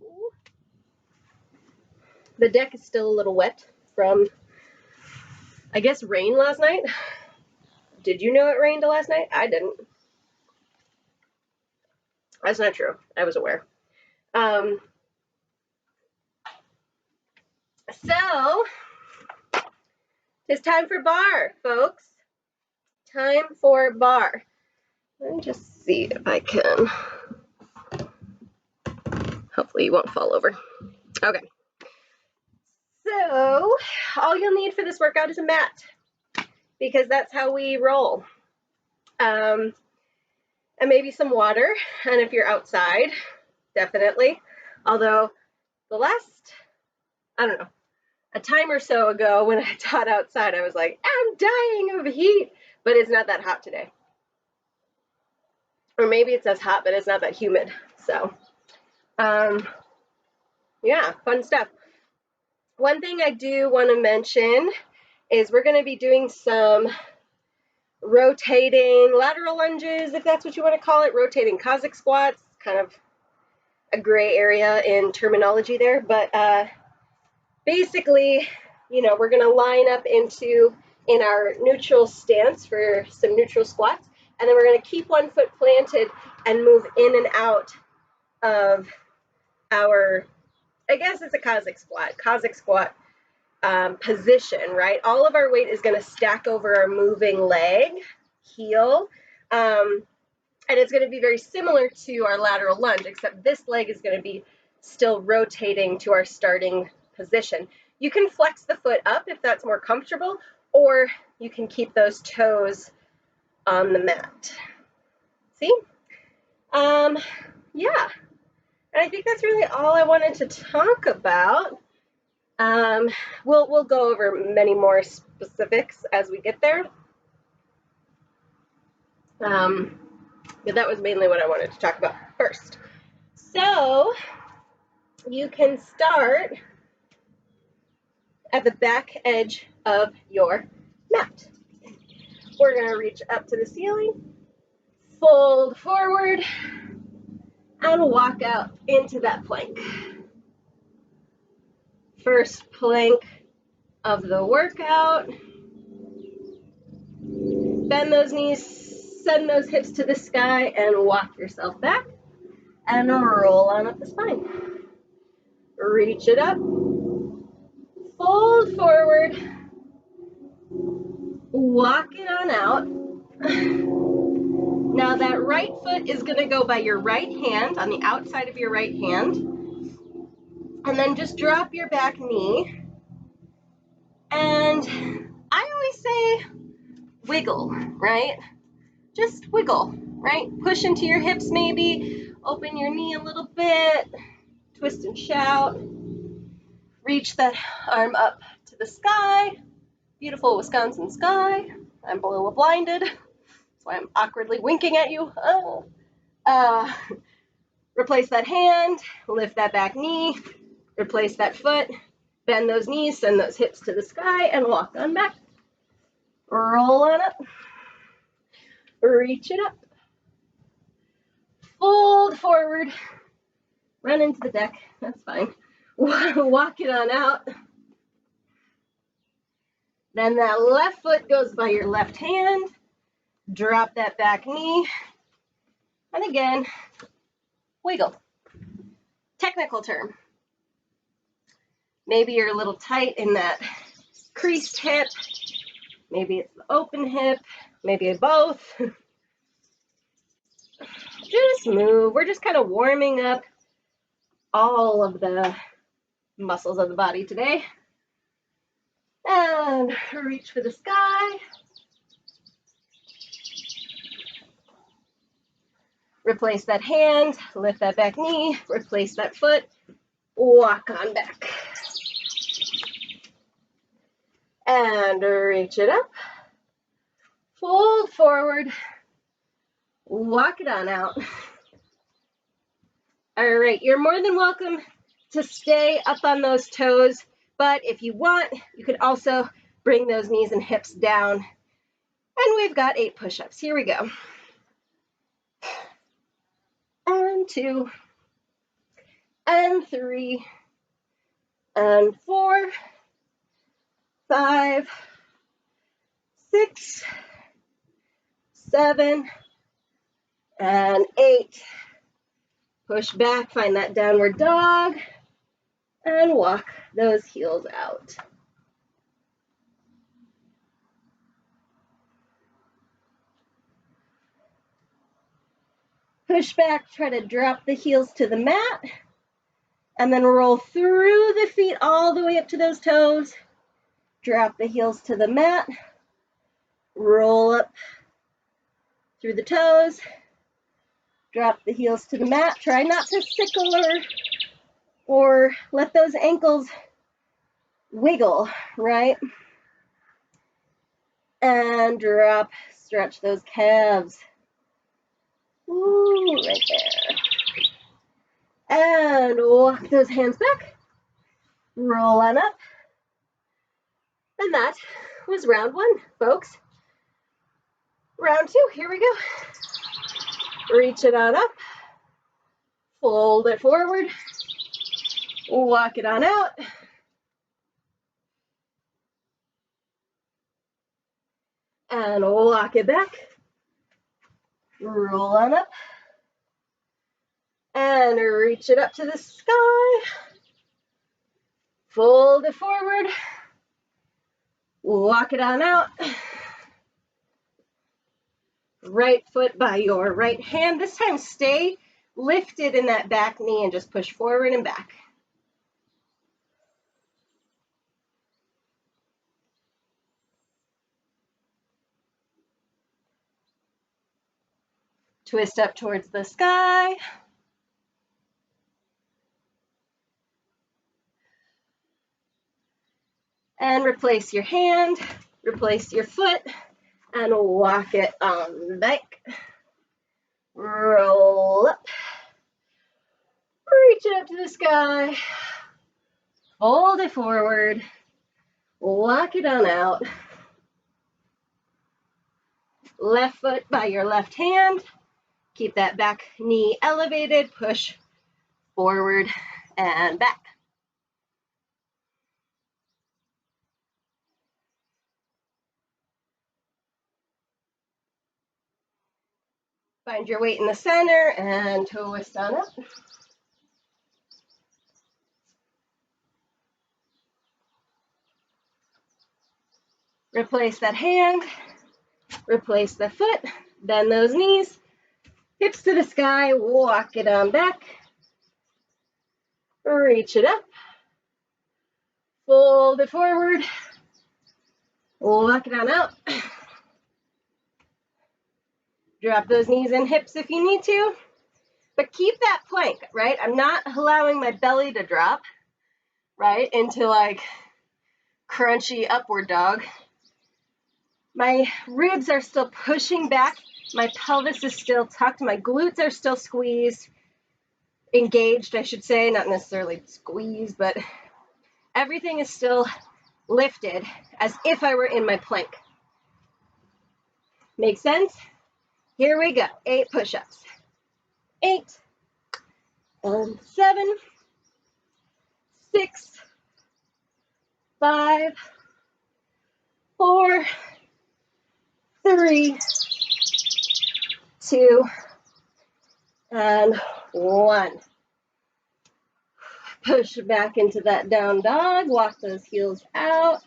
Ooh. The deck is still a little wet from, I guess, rain last night. Did you know it rained last night? I didn't. That's not true. I was aware. So, it's time for bar, folks. Time for bar. Let me just see if I can. Hopefully you won't fall over. Okay. So, all you'll need for this workout is a mat, because that's how we roll. And maybe some water, and if you're outside, definitely. Although, the last, I don't know, a time or so ago when I taught outside, I was like, I'm dying of heat, but it's not that hot today. Or maybe it's as hot, but it's not that humid. So, yeah, fun stuff. One thing I do want to mention is we're going to be doing some rotating lateral lunges, if that's what you want to call it, rotating Cossack squats, kind of a gray area in terminology there, but basically, you know, we're going to line up in our neutral stance for some neutral squats, and then we're going to keep one foot planted and move in and out of our, I guess it's a Cossack squat position, right? All of our weight is going to stack over our moving leg, heel, and it's going to be very similar to our lateral lunge, except this leg is going to be still rotating to our starting position. You can flex the foot up if that's more comfortable, or you can keep those toes on the mat. See? Yeah. And I think that's really all I wanted to talk about. We'll go over many more specifics as we get there. But that was mainly what I wanted to talk about first. So you can start at the back edge of your mat. We're going to reach up to the ceiling, fold forward, and walk out into that plank. First plank of the workout. Bend those knees, send those hips to the sky, and walk yourself back, and roll on up the spine. Reach it up, fold forward, walk it on out. Now that right foot is going to go by your right hand, on the outside of your right hand, and then just drop your back knee, and I always say wiggle, right? Just wiggle, right? Push into your hips maybe, open your knee a little bit, twist and shout, reach that arm up to the sky, beautiful Wisconsin sky. I'm a little blinded, that's why I'm awkwardly winking at you. Replace that hand, lift that back knee, replace that foot, bend those knees, send those hips to the sky, and walk on back. Roll on up, reach it up, fold forward, run into the deck, that's fine. Walk it on out. Then that left foot goes by your left hand, drop that back knee, and again, wiggle. Technical term. Maybe you're a little tight in that creased hip, maybe it's the open hip, maybe both. Just move. We're just kind of warming up all of the muscles of the body today. And reach for the sky. Replace that hand, lift that back knee, replace that foot, walk on back. And reach it up, fold forward, walk it on out. All right, you're more than welcome to stay up on those toes, but if you want, you could also bring those knees and hips down. And we've got 8 push-ups. Here we go. And 2, and 3, and 4, 5, 6, 7, and 8. Push back, find that downward dog, and walk those heels out. Push back, try to drop the heels to the mat, and then roll through the feet all the way up to those toes. Drop the heels to the mat, roll up through the toes, drop the heels to the mat. Try not to sickle or let those ankles wiggle, right? And drop, stretch those calves. Ooh, right there. And walk those hands back. Roll on up. And that was round 1, folks. Round 2, here we go. Reach it on up. Fold it forward. Walk it on out. And walk it back. Roll on up. And reach it up to the sky. Fold it forward. Walk it on out. Right foot by your right hand. This time stay lifted in that back knee and just push forward and back. Twist up towards the sky. And replace your hand, replace your foot, and walk it on back. Roll up. Reach it up to the sky. Fold it forward. Walk it on out. Left foot by your left hand. Keep that back knee elevated. Push forward and back. Find your weight in the center and twist on up. Replace that hand, replace the foot, bend those knees, hips to the sky, walk it on back, reach it up, fold it forward, walk it on out. Drop those knees and hips if you need to, but keep that plank, right? I'm not allowing my belly to drop, right, into like crunchy upward dog. My ribs are still pushing back. My pelvis is still tucked. My glutes are still squeezed, engaged, I should say, not necessarily squeezed, but everything is still lifted as if I were in my plank. Make sense? Here we go. 8 push-ups. 8, and 7, 6, 5, 4, 3, 2, and 1. Push back into that down dog. Walk those heels out.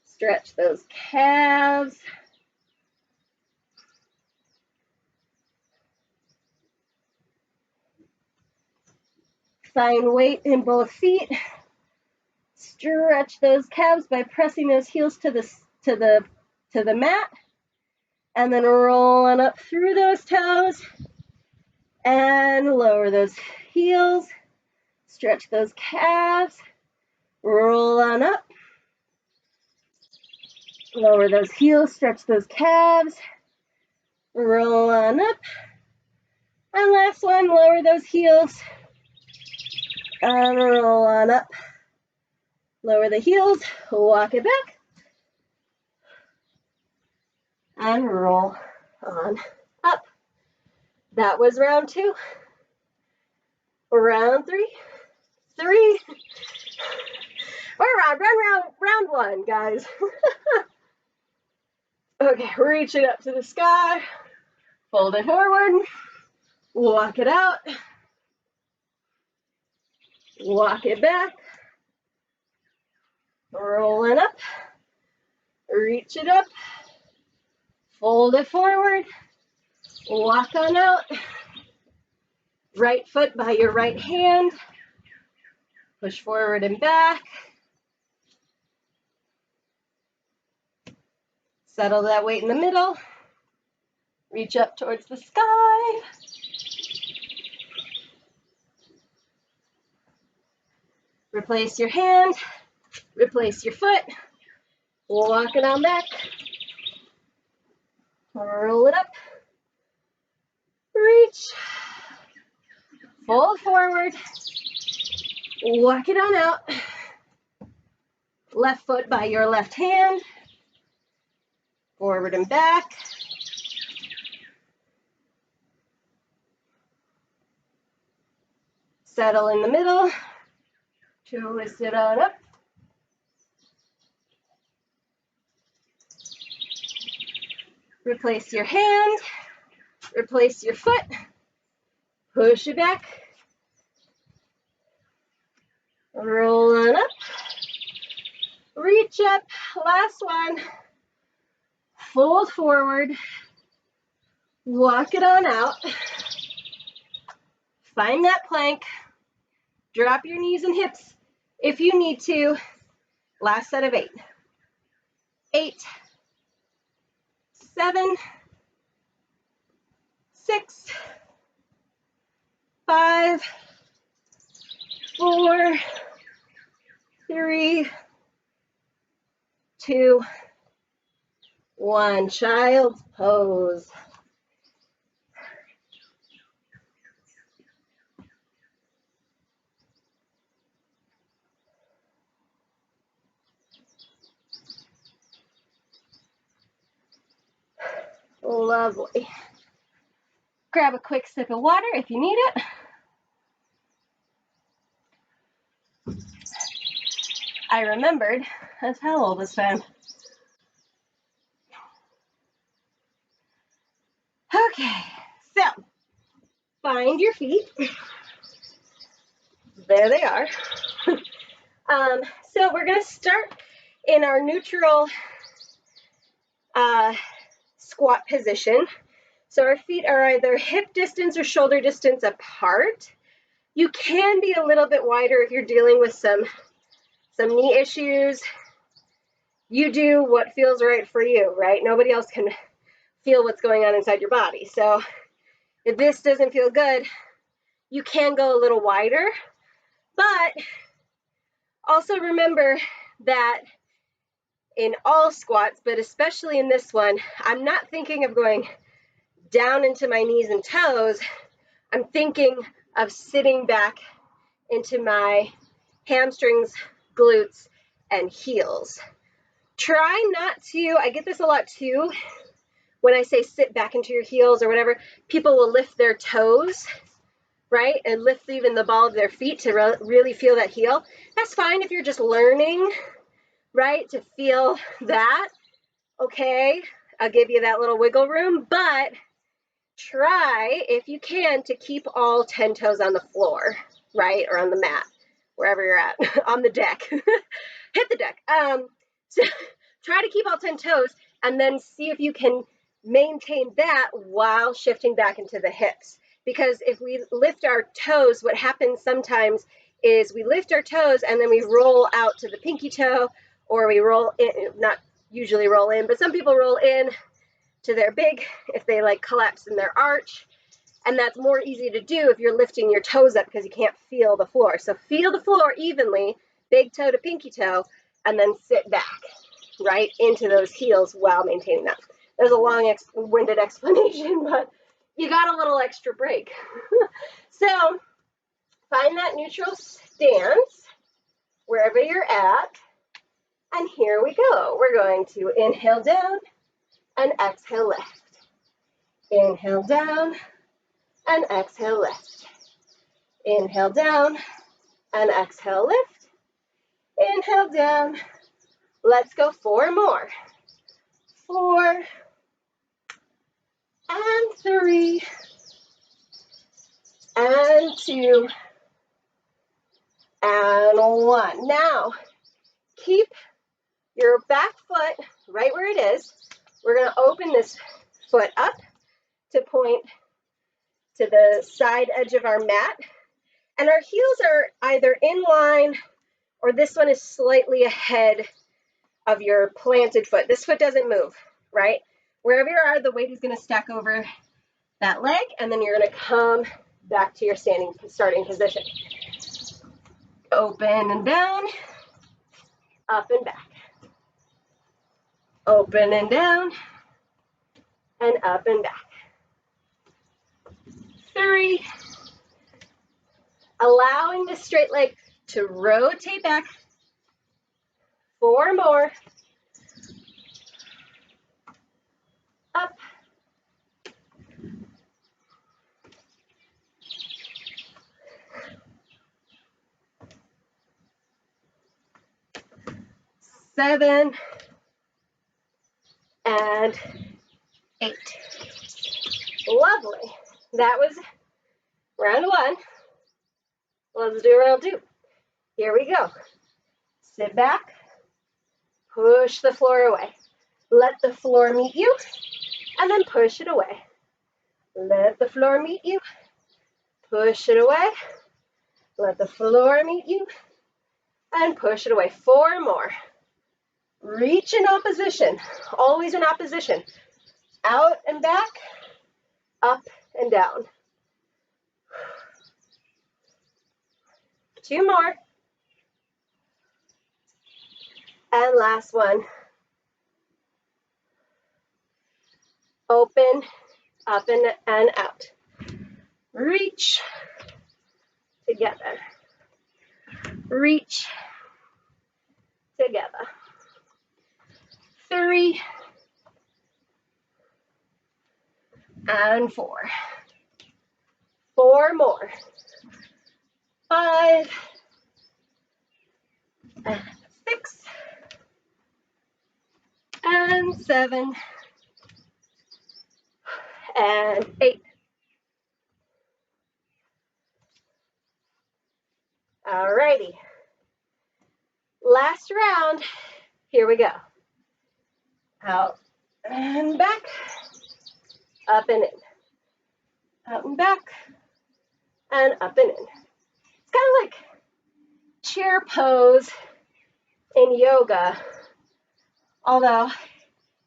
Stretch those calves. Find weight in both feet. Stretch those calves by pressing those heels to the mat, and then roll on up through those toes and lower those heels. Stretch those calves. Roll on up. Lower those heels. Stretch those calves. Roll on up. And last one, lower those heels. And roll on up. Lower the heels, walk it back, and roll on up. That was round 2. Round one, guys. Okay, reach it up to the sky, fold it forward, walk it out, walk it back, roll it up, reach it up, fold it forward, walk on out, right foot by your right hand, push forward and back, settle that weight in the middle, reach up towards the sky, replace your hand, replace your foot, walk it on back, roll it up, reach, fold forward, walk it on out, left foot by your left hand, forward and back, settle in the middle, twist it on up, replace your hand, replace your foot, push it back, roll on up, reach up, last one, fold forward, walk it on out, find that plank, drop your knees and hips if you need to, last set of 8, 8, 7, 6, 5, 4, 3, 2, 1, child's pose. Lovely. Grab a quick sip of water if you need it. I remembered a towel this time. Okay, so find your feet. There they are. So we're going to start in our neutral squat position. So our feet are either hip distance or shoulder distance apart. You can be a little bit wider if you're dealing with some knee issues. You do what feels right for you, right? Nobody else can feel what's going on inside your body. So if this doesn't feel good, you can go a little wider, but also remember that in all squats, but especially in this one, I'm not thinking of going down into my knees and toes. I'm thinking of sitting back into my hamstrings, glutes, and heels. Try not to, I get this a lot too, when I say sit back into your heels or whatever, people will lift their toes, right? And lift even the ball of their feet to really feel that heel. That's fine if you're just learning, right, to feel that. Okay, I'll give you that little wiggle room, but try, if you can, to keep all 10 toes on the floor, right, or on the mat, wherever you're at, on the deck. Hit the deck. So try to keep all 10 toes and then see if you can maintain that while shifting back into the hips. Because if we lift our toes, what happens sometimes is we lift our toes and then we roll out to the pinky toe, or we roll in, not usually roll in, but some people roll in to their big, if they like collapse in their arch. And that's more easy to do if you're lifting your toes up because you can't feel the floor. So feel the floor evenly, big toe to pinky toe, and then sit back, right, into those heels while maintaining that. There's a long-winded explanation, but you got a little extra break. So find that neutral stance wherever you're at. And here we go. We're going to inhale down and exhale lift. Inhale down and exhale lift. Inhale down and exhale lift. Inhale down, Let's go 4 more. 4 and 3 and 2 and 1. Now, keep your back foot right where it is. We're going to open this foot up to point to the side edge of our mat. And our heels are either in line or this one is slightly ahead of your planted foot. This foot doesn't move, right? Wherever you are, the weight is going to stack over that leg, and then you're going to come back to your starting position. Open and down, up and back. Open and down, and up and back. 3. Allowing the straight leg to rotate back. 4 more. Up. Seven and 8. Lovely. That was round 1. Let's do round 2. Here we go. Sit back. Push the floor away. Let the floor meet you, and then push it away. Let the floor meet you. Push it away. Let the floor meet you, and push it away. 4 more. Reach in opposition. Always in opposition. Out and back. Up and down. 2 more. And last one. Open, up and out. Reach, together. Reach, together. 3 and 4. 4 more. 5 and 6 and 7 and 8. Alrighty. Last round. Here we go. Out and back. Up and in. Out and back. And up and in. It's kind of like chair pose in yoga. Although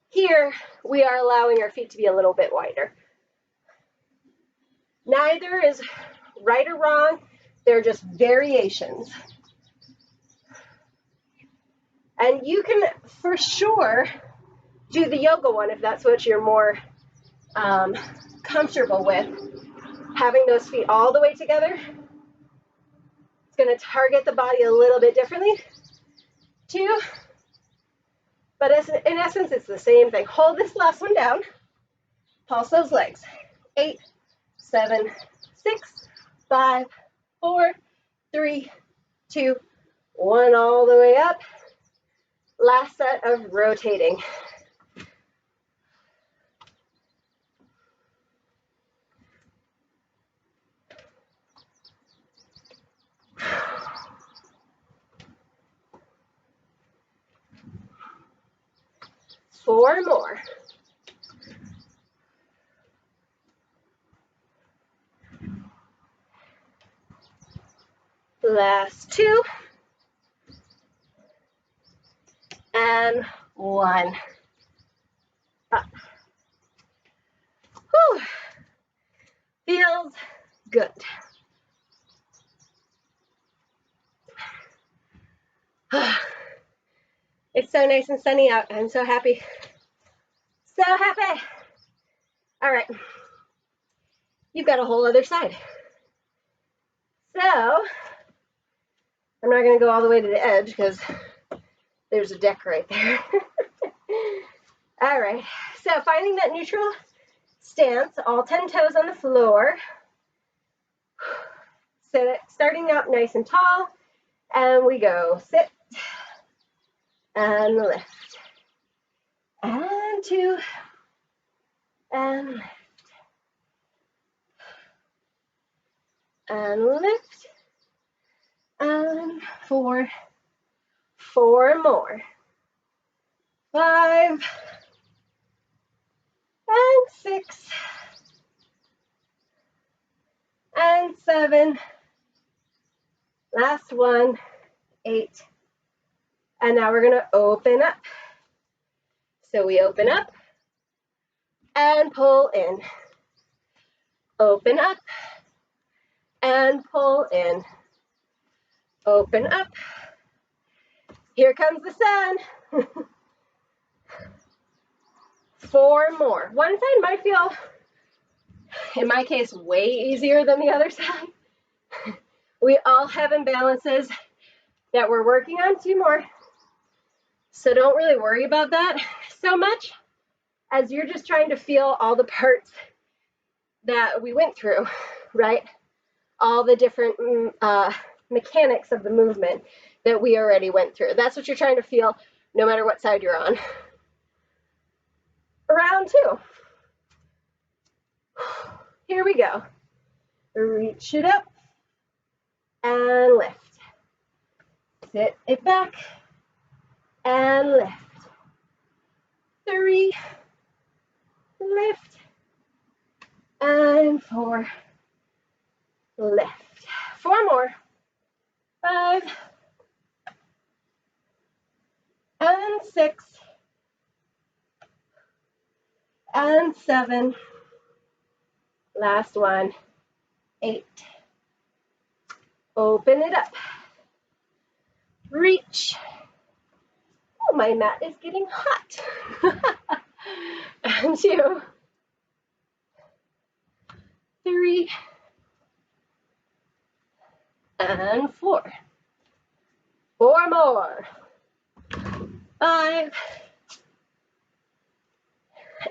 here we are allowing our feet to be a little bit wider. Neither is right or wrong. They're just variations. And you can for sure do the yoga one if that's what you're more comfortable with. Having those feet all the way together. It's going to target the body a little bit differently. 2. But in essence, it's the same thing. Hold this last one down. Pulse those legs. 8, 7, 6, 5, 4, 3, 2, 1, all the way up. Last set of rotating. Four more. Last 2. And 1. Up. Whew. Feels good. It's so nice and sunny out. I'm so happy. So happy. All right. You've got a whole other side. So I'm not going to go all the way to the edge because there's a deck right there. All right. So finding that neutral stance, all 10 toes on the floor. So starting out nice and tall. And we go sit, and lift, and 2, and lift, and lift, and 4, 4 more, 5, and 6, and 7, last one, 8, and now we're gonna open up. So we open up and pull in, open up and pull in, open up. Here comes the sun. 4 more. One side might feel, in my case, way easier than the other side. We all have imbalances that we're working on. 2 more. So don't really worry about that so much as you're just trying to feel all the parts that we went through, right? All the different mechanics of the movement that we already went through. That's what you're trying to feel no matter what side you're on. Round 2. Here we go. Reach it up and lift. Sit it back and lift. 3, lift, and 4, lift. 4 more. 5, and 6, and 7, last one, 8. Open it up. Reach. Oh, my mat is getting hot. And 2, 3, and 4. 4 more. 5,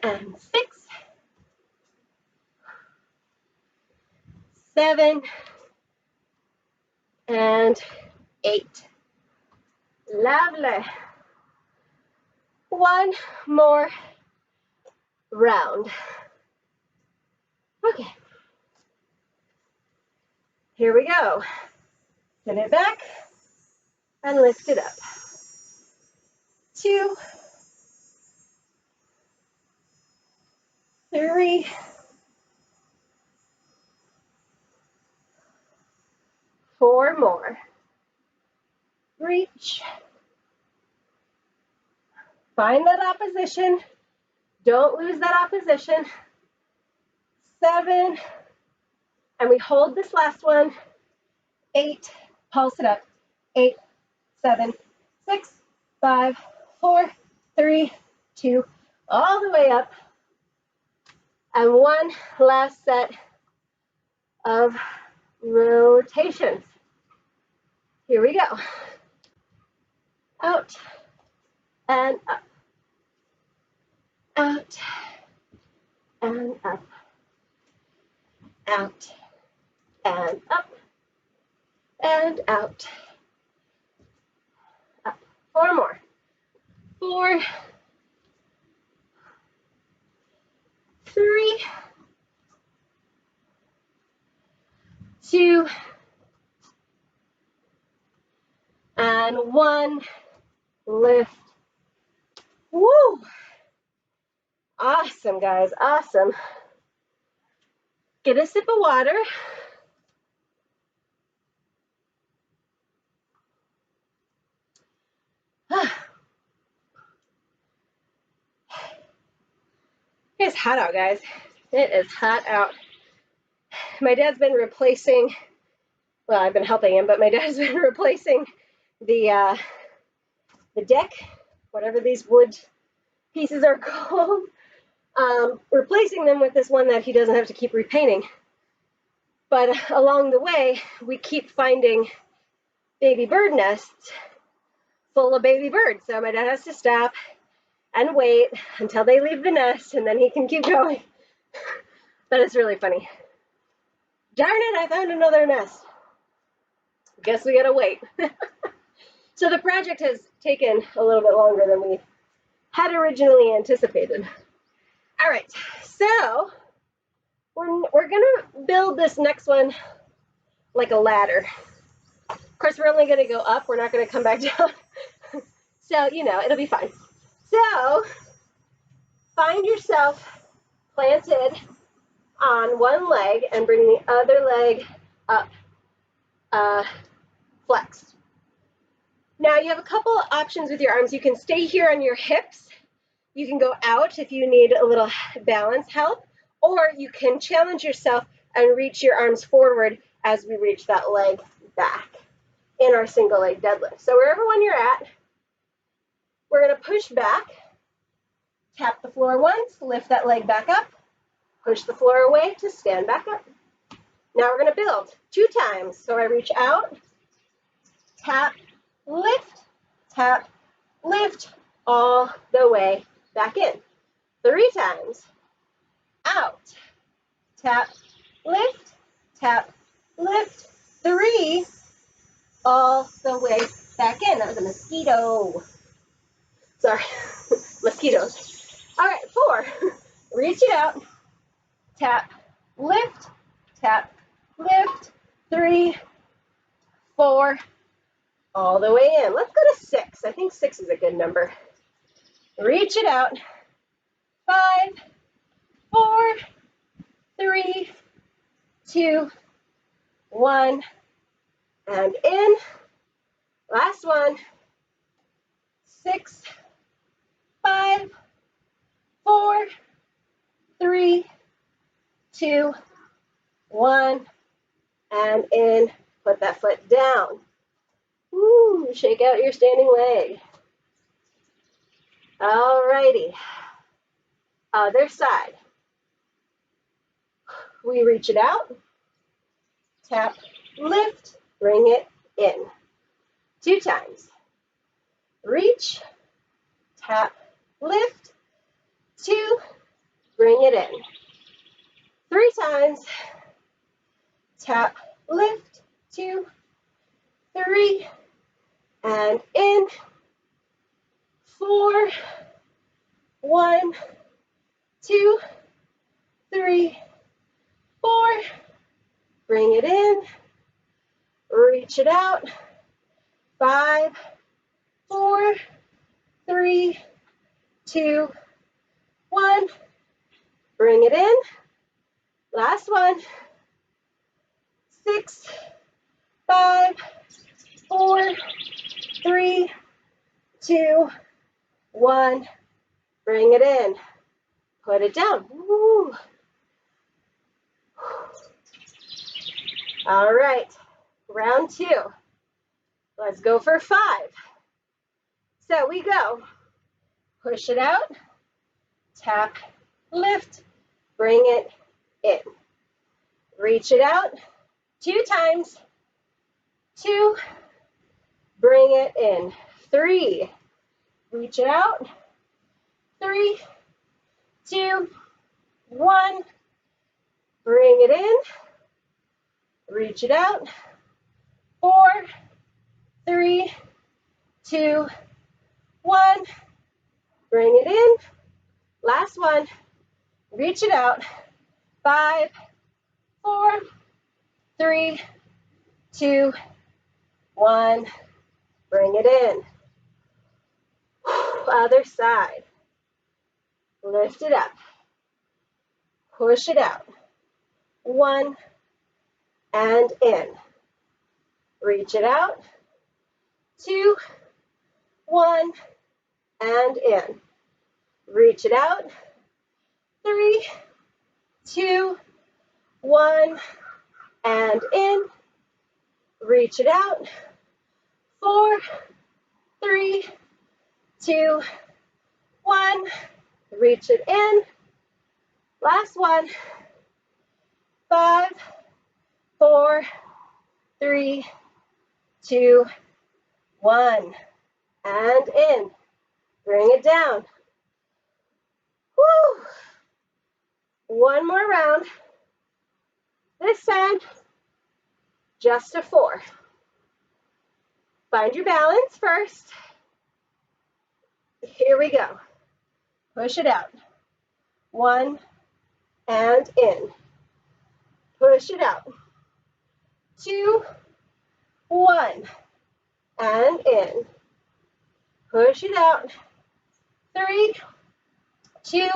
and 6, 7, and 8. Lovely. 1 more round. Okay. Here we go. Send it back and lift it up. 2, 3, 4 more. Reach. Find that opposition. Don't lose that opposition. 7, and we hold this last one. 8, pulse it up. 8, 7, 6, 5, 4, 3, 2, all the way up. And 1 last set of rotations. Here we go. Out and up. Out and up. Out and up. And out. Up. 4 more. 4, 3, 2, and 1. Lift. Woo! Awesome, guys. Awesome. Get a sip of water. It's hot out, guys. It is hot out. My dad's been replacing, well, I've been helping him, but my dad's been replacing the deck, whatever these wood pieces are called, replacing them with this one that he doesn't have to keep repainting. But along the way, we keep finding baby bird nests full of baby birds. So my dad has to stop and wait until they leave the nest, and then he can keep going. But it's really funny. Darn it, I found another nest. Guess we gotta wait. So the project has taken a little bit longer than we had originally anticipated. All right, so we're gonna build this next one like a ladder. Of course, we're only gonna go up, we're not gonna come back down. So, you know, it'll be fine. So, find yourself planted on one leg and bring the other leg up, flexed. Now, you have a couple of options with your arms. You can stay here on your hips. You can go out if you need a little balance help, or you can challenge yourself and reach your arms forward as we reach that leg back in our single leg deadlift. So wherever one you're at, we're going to push back, tap the floor once, lift that leg back up, push the floor away to stand back up. Now we're going to build 2 times. So I reach out, tap, lift, all the way back in. 3 times. Out, tap, lift, 3, all the way back in. That was a mosquito. Sorry, mosquitoes. All right, 4. Reach it out, tap, lift, 3, 4, all the way in. Let's go to 6. I think 6 is a good number. Reach it out, 5, 4, 3, 2, 1, and in. Last one. 6, 5, 4, 3, 2, 1, and in. Put that foot down. Woo, shake out your standing leg. All righty. Other side. We reach it out, tap, lift, bring it in. 2 times. Reach, tap, lift, 2, bring it in. 3 times. Tap, lift, 2, 3, and in. 4, 1, 2, 3, 4. Bring it in. Reach it out. 5, 4, 3, 2, 1. Bring it in. Last one. 6, 5, 4, 3, 2, 1. Bring it in. Put it down. Woo. All right. Round 2. Let's go for 5. So we go. Push it out. Tap, lift, bring it in. Reach it out. 2 times. 2, bring it in. 3, reach it out. 3, 2, 1, bring it in. Reach it out. 4, 3, 2, 1, bring it in. Last one. Reach it out. 5, 4, 3, 2, 1, bring it in. Other side. Lift it up. Push it out. 1, and in. Reach it out. 2, 1, and in. Reach it out. 3, 2, 1, and in. Reach it out. 4, 3, 2, 1. Reach it in. Last one. 5, 4, 3, 2, 1. And in. Bring it down. Woo! One more round. This time, just a 4. Find your balance first. Here we go. Push it out. 1 and in. Push it out. 2, 1 and in. Push it out. 3, 2,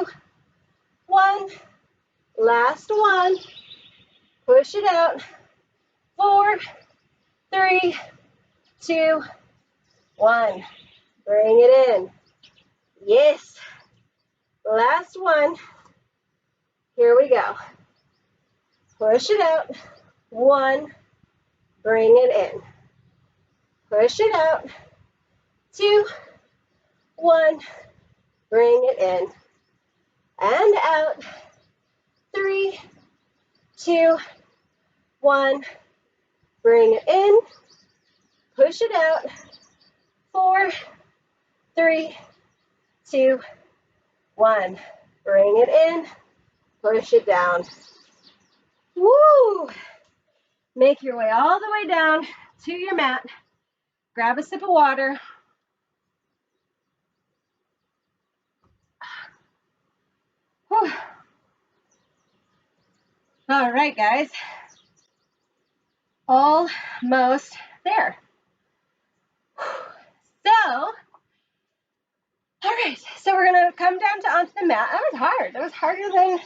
1. Last one. Push it out. 4, 3, 2, 1. Bring it in. Yes. Last one. Here we go. Push it out. 1. Bring it in. Push it out. 2, 1. Bring it in. And out. 3, 2, 1. Bring it in. Push it out. 4, 3, 2, 1. Bring it in. Push it down. Woo! Make your way all the way down to your mat. Grab a sip of water. Whew. All right, guys. Almost there. So, all right, so we're gonna come down onto the mat. That was hard. That was harder than,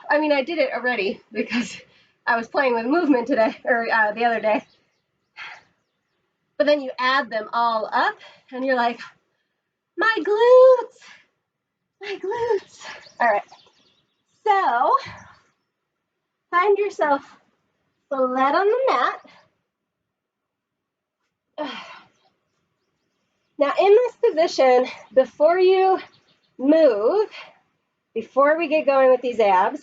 I mean, I did it already because I was playing with movement today, or the other day. But then you add them all up and you're like, my glutes, my glutes. All right, so find yourself flat on the mat. Now in this position, before you move, before we get going with these abs,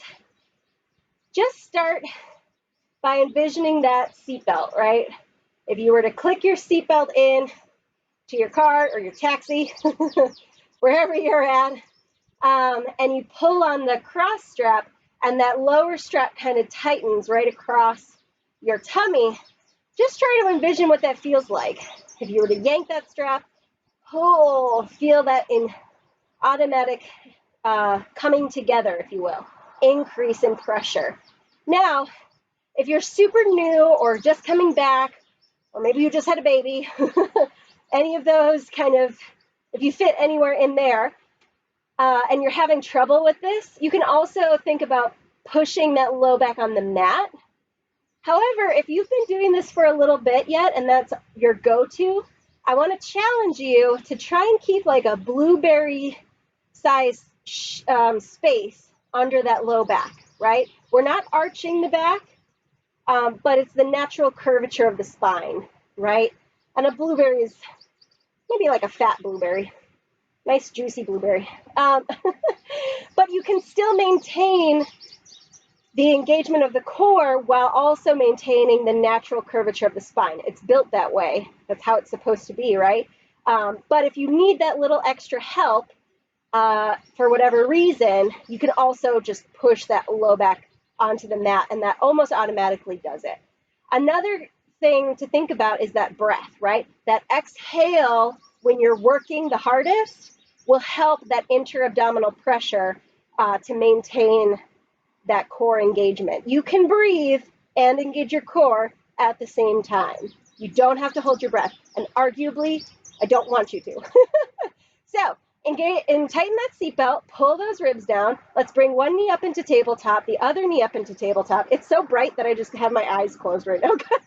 just start by envisioning that seatbelt, right? If you were to click your seatbelt in to your car or your taxi, wherever you're at, and you pull on the cross strap and that lower strap kind of tightens right across your tummy, just try to envision what that feels like. If you were to yank that strap, pull, feel that in automatic coming together, if you will, increase in pressure. Now, if you're super new or just coming back, or maybe you just had a baby, any of those kind of, if you fit anywhere in there, and you're having trouble with this, you can also think about pushing that low back on the mat. However, if you've been doing this for a little bit yet, and that's your go-to, I want to challenge you to try and keep like a blueberry size space under that low back, right? We're not arching the back, but it's the natural curvature of the spine, right? And a blueberry is maybe like a fat blueberry, nice juicy blueberry. But you can still maintain the engagement of the core while also maintaining the natural curvature of the spine. It's built that way. That's how it's supposed to be, right? But if you need that little extra help for whatever reason, you can also just push that low back onto the mat, and that almost automatically does it. Another thing to think about is that breath, right? That exhale when you're working the hardest will help that inter-abdominal pressure to maintain that core engagement. You can breathe and engage your core at the same time. You don't have to hold your breath. And arguably, I don't want you to. So engage and tighten that seatbelt, pull those ribs down. Let's bring one knee up into tabletop, the other knee up into tabletop. It's so bright that I just have my eyes closed right now, guys.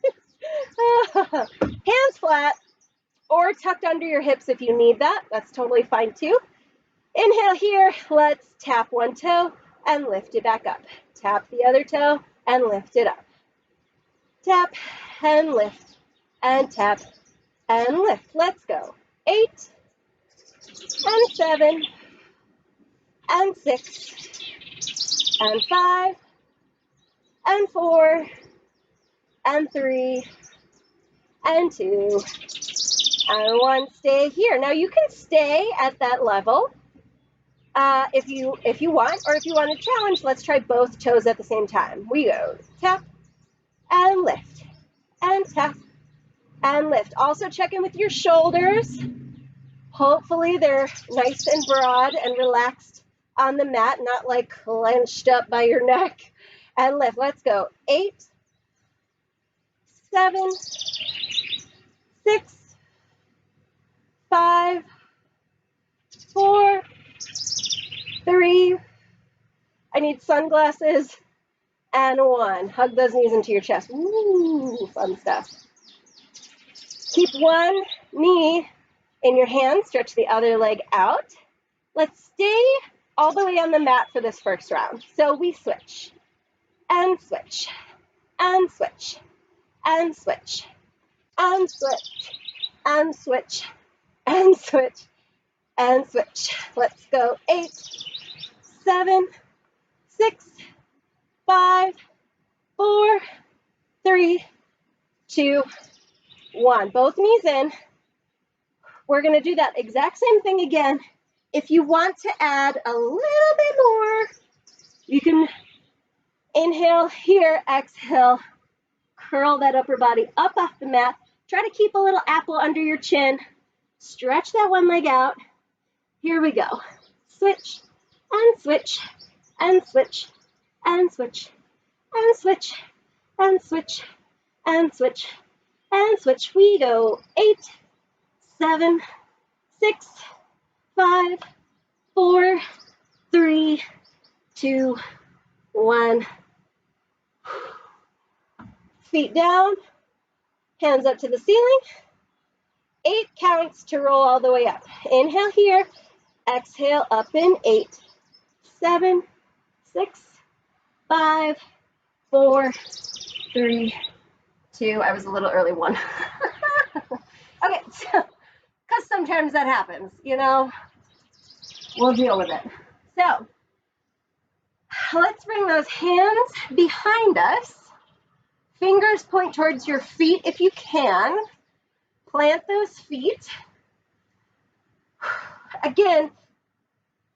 Hands flat or tucked under your hips if you need that. That's totally fine too. Inhale here. Let's tap one toe and lift it back up. Tap the other toe and lift it up. Tap and lift and tap and lift. Let's go. 8 and 7 and 6 and 5 and 4 and 3 and 2 and 1. Stay here. Now you can stay at that level if you want, or if you want to challenge, let's try both toes at the same time. We go tap and lift and tap and lift. Also check in with your shoulders. Hopefully they're nice and broad and relaxed on the mat, not like clenched up by your neck. And lift. Let's go. 8, 7, 6, 5, 4, 3. I need sunglasses. And 1. Hug those knees into your chest. Ooh, fun stuff. Keep one knee in your hand. Stretch the other leg out. Let's stay all the way on the mat for this first round. So we switch and switch and switch and switch and switch and switch and switch and switch. Let's go. 8, 7, 6, 5, 4, 3, 2, 1. Both knees in. We're going to do that exact same thing again. If you want to add a little bit more, you can inhale here, exhale, curl that upper body up off the mat. Try to keep a little apple under your chin. Stretch that one leg out. Here we go. Switch and switch and switch and switch and switch and switch and switch and switch. We go 8, 7, 6, 5, 4, 3, 2, 1. Feet down, hands up to the ceiling. 8 counts to roll all the way up. Inhale here, exhale up in 8, 7, 6, 5, 4, 3, 2. I was a little early. 1. Okay, so, because sometimes that happens, you know, we'll deal with it. So, let's bring those hands behind us. Fingers point towards your feet if you can. Plant those feet. Again,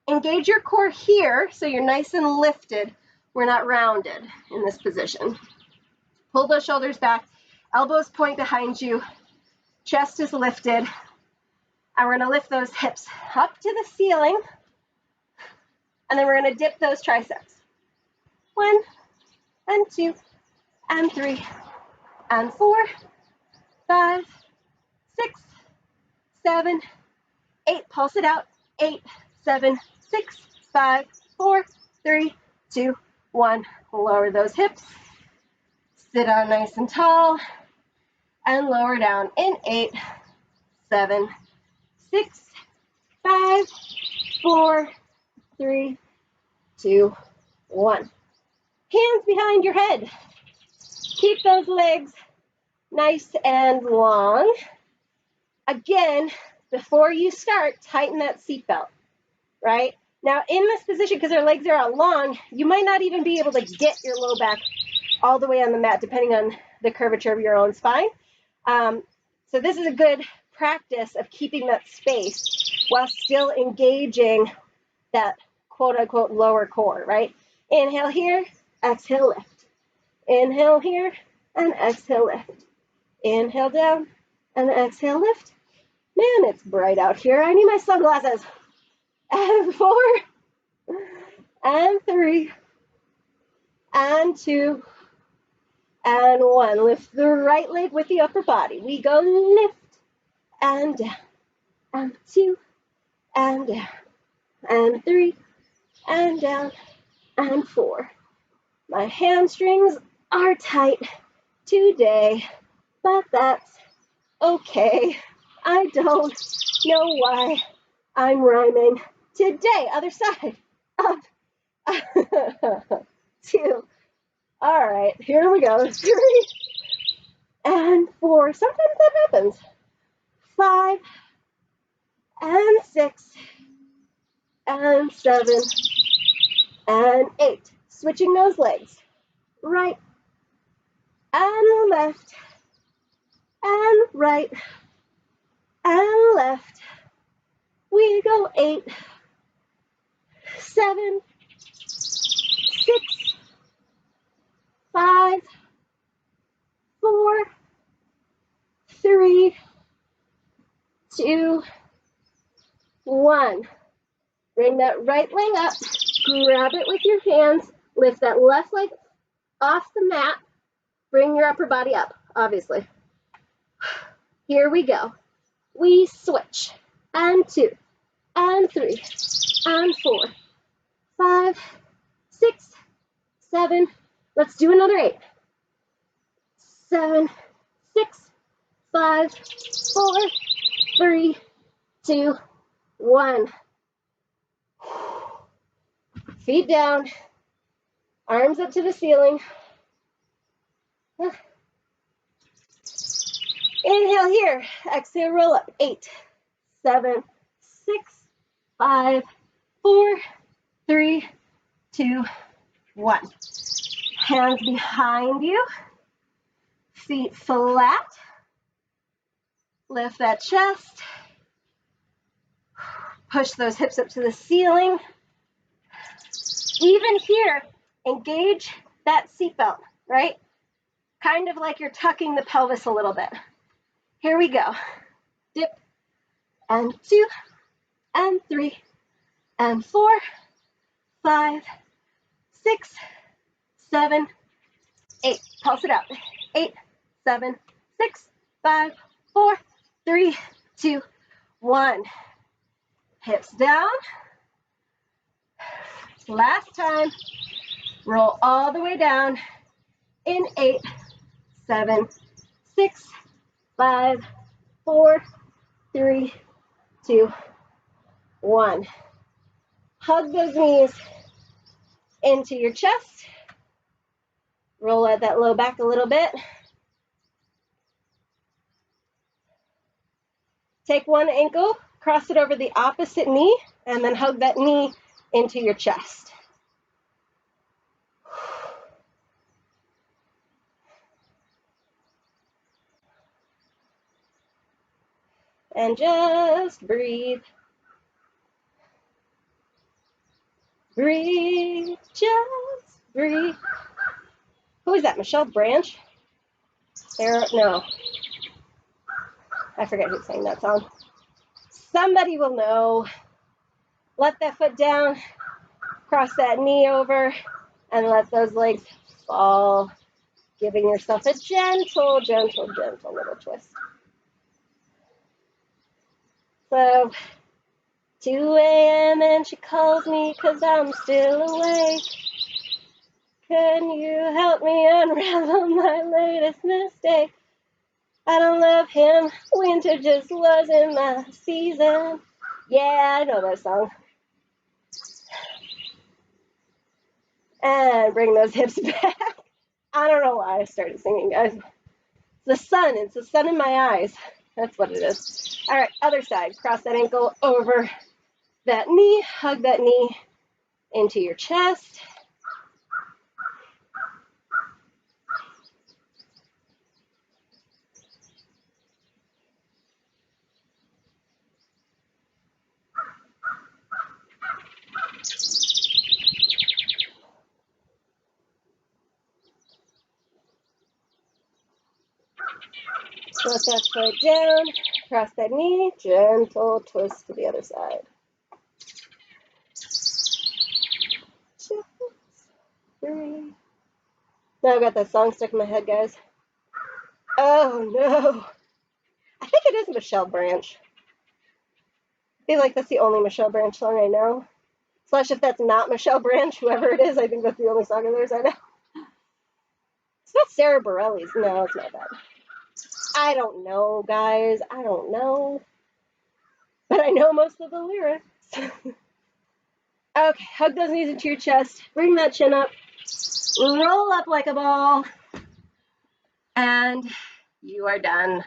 engage your core here so you're nice and lifted. We're not rounded in this position. Pull those shoulders back. Elbows point behind you. Chest is lifted. And we're going to lift those hips up to the ceiling. And then we're going to dip those triceps. 1 and 2 and 3 and 4, 5, 6, 7, 8. Pulse it out. 8, 7, 6, 5, 4, 3, 2, 1. Lower those hips. Sit on nice and tall. And lower down in 8, 7, 6, 5, 4, 3, 2, 1. Hands behind your head. Keep those legs nice and long. Again, before you start, tighten that seatbelt, right? Now, in this position, because our legs are out long, you might not even be able to get your low back all the way on the mat, depending on the curvature of your own spine. So this is a good practice of keeping that space while still engaging that quote-unquote lower core, right? Inhale here, exhale lift. Inhale here, and exhale lift. Inhale down, and exhale lift. Man, it's bright out here. I need my sunglasses. And 4, and 3, and 2, and 1. Lift the right leg with the upper body. We go lift and down, and 2, and down, and 3, and down, and 4. My hamstrings are tight today, but that's okay. I don't know why I'm rhyming today. Other side. Up. 2. All right, here we go. 3 and 4. Sometimes that happens. 5 and 6 and 7 and 8. Switching those legs. Right and left and right and left. We go 8, 7, 6, 5, 4, 3, 1. Bring that right leg up, grab it with your hands, lift that left leg off the mat, bring your upper body up, obviously. Here we go. We switch, and 2, and 3, and 4, 5, 6, 7, let's do another 8, 7, 6, 5, 4, 3, 2, 1. Feet down, arms up to the ceiling. Inhale here, exhale, roll up. 8, 7, 6, 5, 4, 3, 2, 1. Hands behind you, feet flat. Lift that chest. Push those hips up to the ceiling. Even here, engage that seatbelt, right? Kind of like you're tucking the pelvis a little bit. Here we go. Dip, and 2, and 3, and 4, 5, 6, 7, 8. Pulse it out. 8, 7, 6, 5, 4, 3, 2, 1. Hips down. Last time. Roll all the way down in 8, 7, 6, 5, 4, 3, 2, 1. Hug those knees into your chest. Roll out that low back a little bit. Take one ankle, cross it over the opposite knee, and then hug that knee into your chest. And just breathe. Breathe, just breathe. Who is that, Michelle Branch? Sarah, no. I forget who sang that song. Somebody will know. Let that foot down, cross that knee over, and let those legs fall, giving yourself a gentle, gentle, gentle little twist. So, 2 a.m. and she calls me 'cause I'm still awake. Can you help me unravel my latest mistake? I don't love him, winter just wasn't my season. Yeah, I know that song. And bring those hips back. I don't know why I started singing, guys. It's the sun in my eyes. That's what it is. All right, other side. Cross that ankle over that knee, hug that knee into your chest. Let that foot down, cross that knee, gentle twist to the other side. Just breathe. Now I've got that song stuck in my head, guys. Oh no. I think it is Michelle Branch. I feel like that's the only Michelle Branch song I know. Slash, if that's not Michelle Branch, whoever it is, I think that's the only song of theirs I know. It's not Sarah Bareilles. No, it's not that. I don't know, guys. I don't know. But I know most of the lyrics. Okay, hug those knees into your chest. Bring that chin up. Roll up like a ball. And you are done.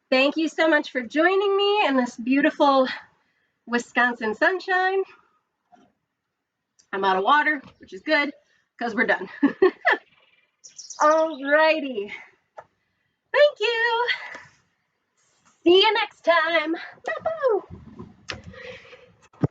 Thank you so much for joining me in this beautiful Wisconsin sunshine. I'm out of water, which is good, because we're done. Alrighty. Thank you. See you next time. Bye-bye.